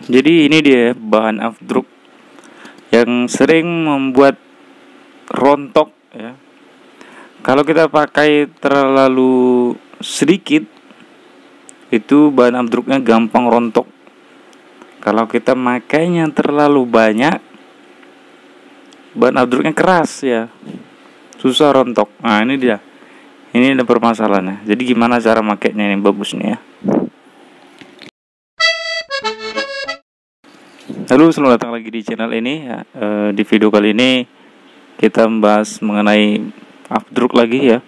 Jadi ini dia bahan afdruk yang sering membuat rontok ya. Kalau kita pakai terlalu sedikit, itu bahan afdruknya gampang rontok. Kalau kita makainya terlalu banyak, bahan afdruknya keras ya, susah rontok. Nah ini dia, ini ada permasalahannya. Jadi gimana cara makainya ini bagusnya ya. Halo, selamat datang lagi di channel ini ya. Di video kali ini kita membahas mengenai afdruk lagi ya.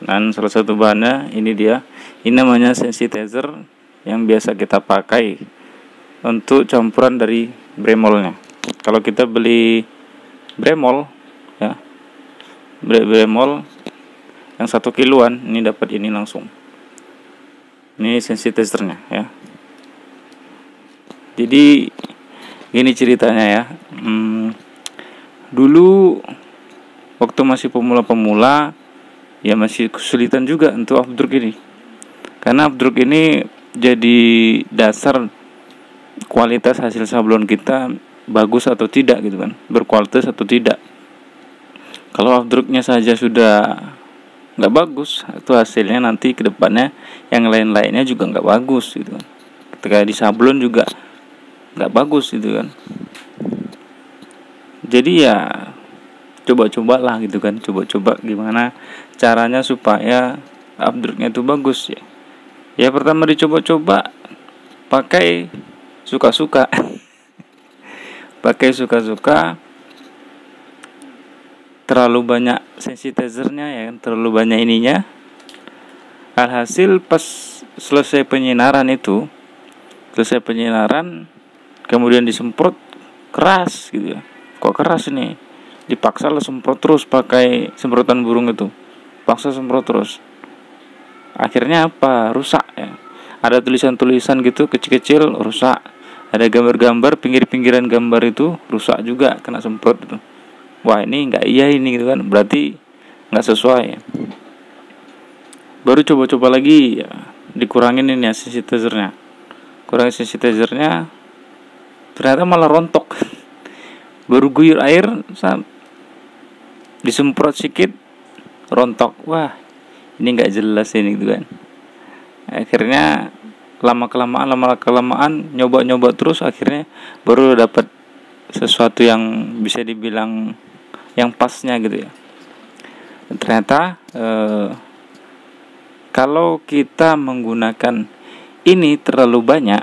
Dan salah satu bahannya ini dia. Ini namanya sensitizer yang biasa kita pakai untuk campuran dari bremolnya. Kalau kita beli bremol ya, bremol yang 1 kiloan, ini dapat ini langsung. Ini sensitizernya ya. Jadi gini ceritanya ya. Dulu waktu masih pemula-pemula ya masih kesulitan juga untuk afdruk ini. Karena afdruk ini jadi dasar kualitas hasil sablon kita bagus atau tidak gitu kan, berkualitas atau tidak. Kalau afdruknya saja sudah nggak bagus, itu hasilnya nanti ke depannya yang lain-lainnya juga nggak bagus gitu kan. Ketika di sablon juga nggak bagus gitu kan. Jadi ya coba-cobalah gitu kan, coba-coba gimana caranya supaya afdruknya itu bagus ya. Ya pertama dicoba-coba pakai suka-suka. Pakai suka-suka, terlalu banyak sensitizernya ya kan, terlalu banyak ininya. Alhasil pas selesai penyinaran kemudian disemprot keras gitu ya. Kok keras ini? Dipaksa lah semprot terus pakai semprotan burung itu. Paksa semprot terus. Akhirnya apa? Rusak ya. Ada tulisan-tulisan gitu kecil-kecil rusak. Ada gambar-gambar, pinggir-pinggiran gambar itu rusak juga kena semprot itu. Wah, ini enggak iya ini gitu kan. Berarti enggak sesuai ya. Baru coba-coba lagi ya, dikurangin ini ya sensitizernya. Kurangin sensitizernya, ternyata malah rontok. Baru guyur air, disemprot sedikit, rontok. Wah, ini nggak jelas ini gitu kan. Akhirnya lama kelamaan nyoba terus, akhirnya baru dapat sesuatu yang bisa dibilang yang pasnya gitu ya. Dan ternyata kalau kita menggunakan ini terlalu banyak,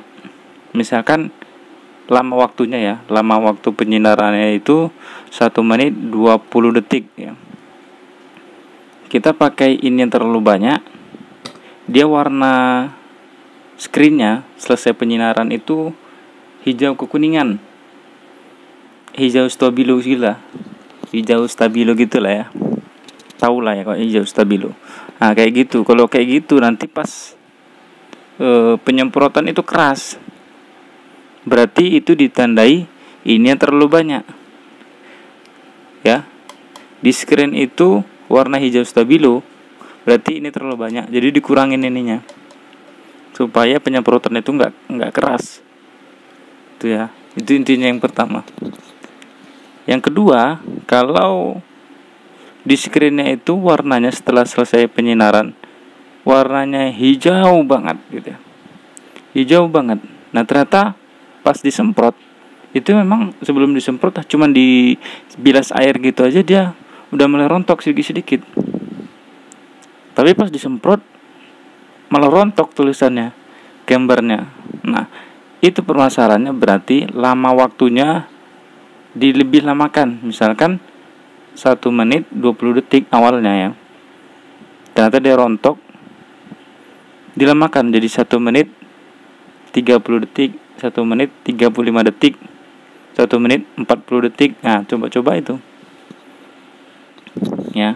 misalkan lama waktu penyinarannya itu 1 menit 20 detik ya. Kita pakai ini yang terlalu banyak, dia warna screennya selesai penyinaran itu hijau kekuningan, hijau stabilo gitu lah ya. Tahu lah ya kalau hijau stabilo. Nah kayak gitu. Kalau kayak gitu nanti pas penyemprotan itu keras, berarti itu ditandai ini yang terlalu banyak ya. Di screen itu warna hijau stabilo, berarti ini terlalu banyak, jadi dikurangin ininya supaya penyemprotan itu nggak keras itu ya. Itu intinya yang pertama. Yang kedua, kalau di screennya itu warnanya setelah selesai penyinaran warnanya hijau banget gitu ya, hijau banget. Nah ternyata pas disemprot itu memang sebelum disemprot cuman dibilas air gitu aja dia udah mulai rontok sedikit. Tapi pas disemprot malah rontok tulisannya, gambarnya. Nah itu permasalahannya, berarti lama waktunya dilebih lamakan. Misalkan 1 menit 20 detik awalnya ya, ternyata dia rontok, dilamakan jadi 1 menit 30 detik, 1 menit 35 detik, 1 menit 40 detik. Nah coba-coba itu ya.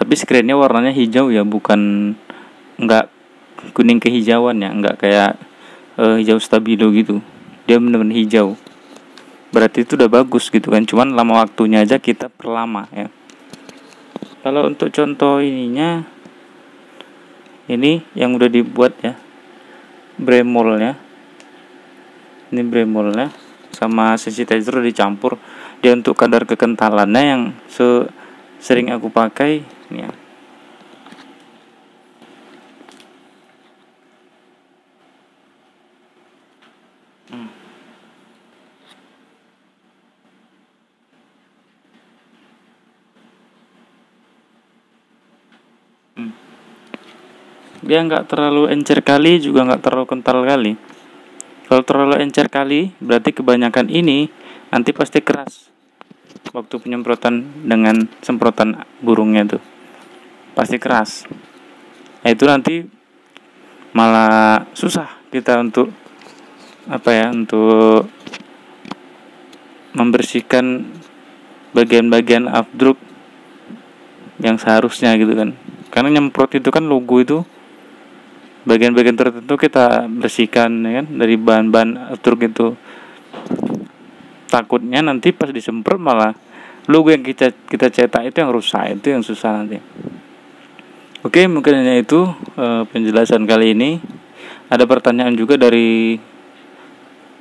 Tapi screennya warnanya hijau ya, bukan enggak kuning kehijauan ya, enggak kayak hijau stabilo gitu. Dia benar-benar hijau. Berarti itu udah bagus gitu kan. Cuman lama waktunya aja kita perlama ya. Kalau untuk contoh ininya, ini yang udah dibuat ya, bremolnya. Ini bremolnya sama sensitizer dicampur. Dia untuk kadar kekentalannya yang sering aku pakai ini ya. Dia nggak terlalu encer kali, juga nggak terlalu kental kali. Kalau terlalu encer kali, berarti kebanyakan ini nanti pasti keras waktu penyemprotan dengan semprotan burungnya tuh, pasti keras. Nah, itu nanti malah susah kita untuk untuk membersihkan bagian-bagian afdruk yang seharusnya gitu kan. Karena nyemprot itu kan logo itu bagian-bagian tertentu kita bersihkan ya kan, dari bahan-bahan afdruk itu. Takutnya nanti pas disemprot malah logo yang kita cetak itu yang rusak, itu yang susah nanti. Oke, mungkin hanya itu penjelasan kali ini. Ada pertanyaan juga dari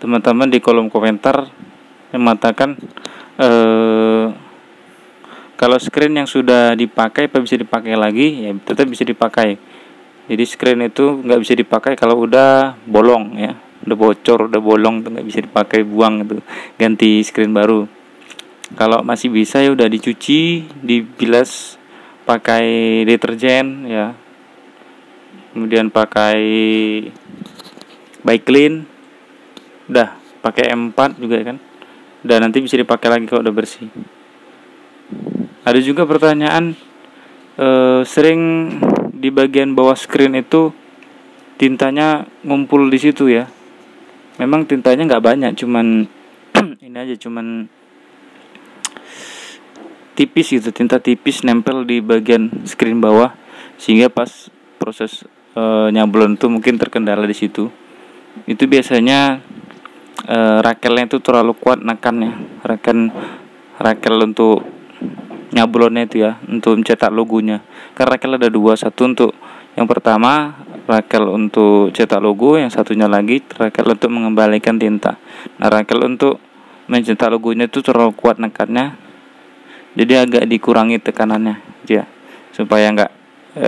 teman-teman di kolom komentar yang mengatakan kalau screen yang sudah dipakai apa bisa dipakai lagi? Ya tetap bisa dipakai. Jadi screen itu nggak bisa dipakai kalau udah bolong ya, udah bocor, udah bolong tuh nggak bisa dipakai, buang itu, ganti screen baru. Kalau masih bisa ya udah dicuci, dibilas pakai deterjen ya, kemudian pakai By Clean, udah pakai M4 juga kan, dan nanti bisa dipakai lagi kalau udah bersih. Ada juga pertanyaan sering di bagian bawah screen itu tintanya ngumpul di situ ya. Memang tintanya nggak banyak, cuman ini aja, cuman tipis gitu, tinta tipis nempel di bagian screen bawah, sehingga pas proses nyablon itu mungkin terkendala di situ. Itu biasanya rakelnya itu terlalu kuat nekannya, rakel untuk nyablonnya itu ya, untuk mencetak logonya. Karena rakel ada dua, satu untuk yang pertama rakel untuk cetak logo, yang satunya lagi rakel untuk mengembalikan tinta. Nah, rakel untuk mencetak logonya itu terlalu kuat nekannya, jadi agak dikurangi tekanannya ya, supaya nggak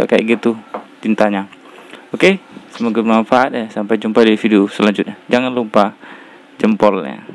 kayak gitu tintanya. Oke, semoga bermanfaat ya. Sampai jumpa di video selanjutnya. Jangan lupa jempolnya.